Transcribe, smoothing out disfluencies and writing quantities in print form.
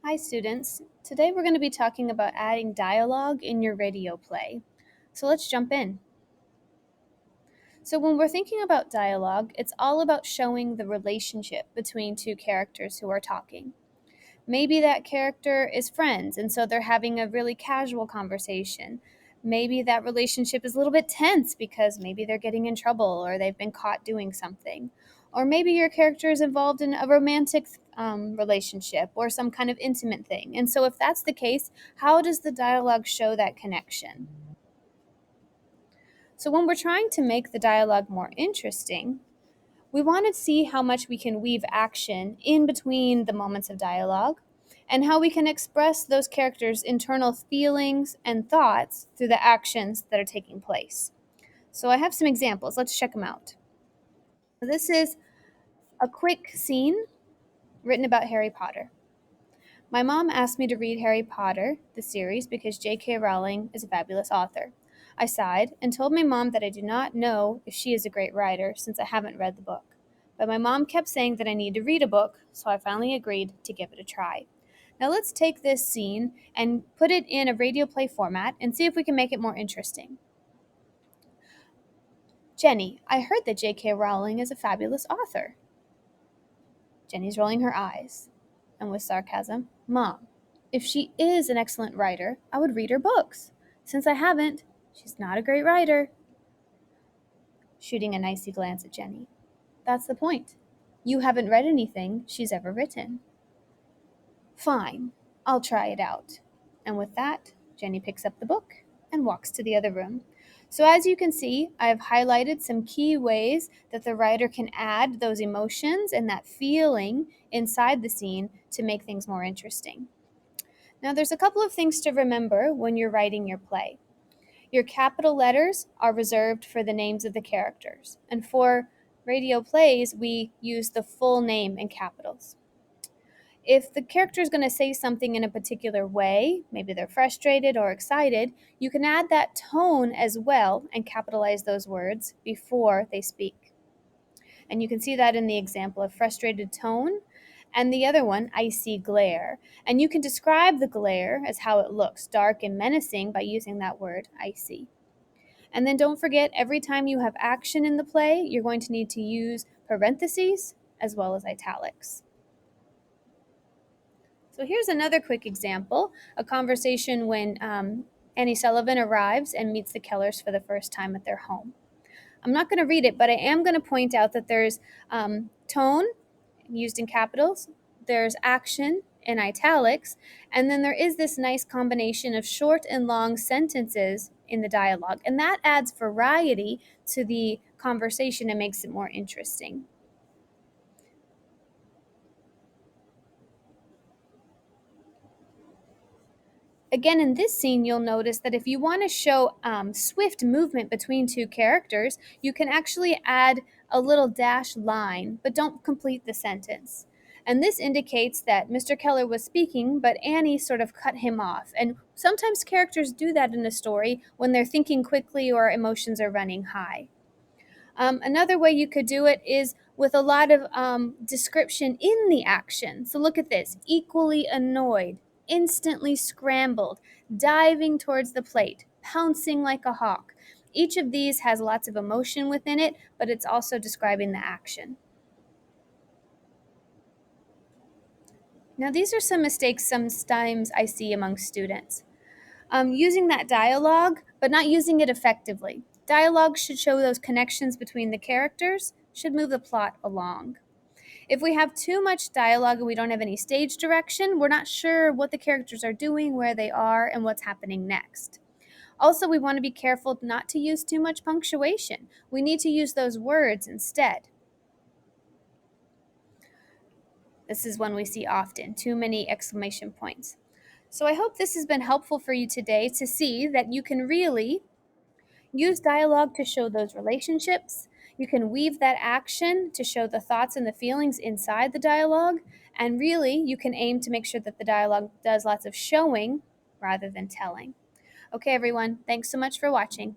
Hi students, today we're going to be talking about adding dialogue in your radio play. So let's jump in. So when we're thinking about dialogue, it's all about showing the relationship between two characters who are talking. Maybe that character is friends and so they're having a really casual conversation. Maybe that relationship is a little bit tense because maybe they're getting in trouble or they've been caught doing something. Or maybe your character is involved in a romantic relationship or some kind of intimate thing. And so, if that's the case, how does the dialogue show that connection? So, when we're trying to make the dialogue more interesting, we want to see how much we can weave action in between the moments of dialogue and how we can express those characters' internal feelings and thoughts through the actions that are taking place. So I have some examples. Let's check them out. This is a quick scene written about Harry Potter. My mom asked me to read Harry Potter, the series, because J.K. Rowling is a fabulous author. I sighed and told my mom that I do not know if she is a great writer since I haven't read the book. But my mom kept saying that I need to read a book, so I finally agreed to give it a try. Now let's take this scene and put it in a radio play format and see if we can make it more interesting. Jenny, I heard that J.K. Rowling is a fabulous author. Jenny's rolling her eyes, and with sarcasm, Mom, if she is an excellent writer, I would read her books. Since I haven't, she's not a great writer. Shooting an icy glance at Jenny. That's the point. You haven't read anything she's ever written. Fine, I'll try it out. And with that, Jenny picks up the book and walks to the other room. So as you can see, I have highlighted some key ways that the writer can add those emotions and that feeling inside the scene to make things more interesting. Now there's a couple of things to remember when you're writing your play. Your capital letters are reserved for the names of the characters, and for radio plays, we use the full name in capitals. If the character is going to say something in a particular way, maybe they're frustrated or excited, you can add that tone as well and capitalize those words before they speak. And you can see that in the example of frustrated tone and the other one, icy glare. And you can describe the glare as how it looks, dark and menacing, by using that word, icy. And then don't forget, every time you have action in the play, you're going to need to use parentheses as well as italics. So here's another quick example, a conversation when Annie Sullivan arrives and meets the Kellers for the first time at their home. I'm not going to read it, but I am going to point out that there's tone used in capitals, there's action in italics, and then there is this nice combination of short and long sentences in the dialogue, and that adds variety to the conversation and makes it more interesting. Again, in this scene, you'll notice that if you want to show swift movement between two characters, you can actually add a little dash line, but don't complete the sentence. And this indicates that Mr. Keller was speaking, but Annie sort of cut him off. And sometimes characters do that in a story when they're thinking quickly or emotions are running high. Another way you could do it is with a lot of description in the action. So look at this: equally annoyed, instantly scrambled, diving towards the plate, pouncing like a hawk. Each of these has lots of emotion within it, but it's also describing the action. Now, these are some mistakes sometimes I see among students. Using that dialogue, but not using it effectively. Dialogue should show those connections between the characters, should move the plot along. If we have too much dialogue and we don't have any stage direction, we're not sure what the characters are doing, where they are, and what's happening next. Also, we want to be careful not to use too much punctuation. We need to use those words instead. This is one we see often, too many exclamation points. So I hope this has been helpful for you today to see that you can really use dialogue to show those relationships. You can weave that action to show the thoughts and the feelings inside the dialogue. And really, you can aim to make sure that the dialogue does lots of showing rather than telling. Okay, everyone, thanks so much for watching.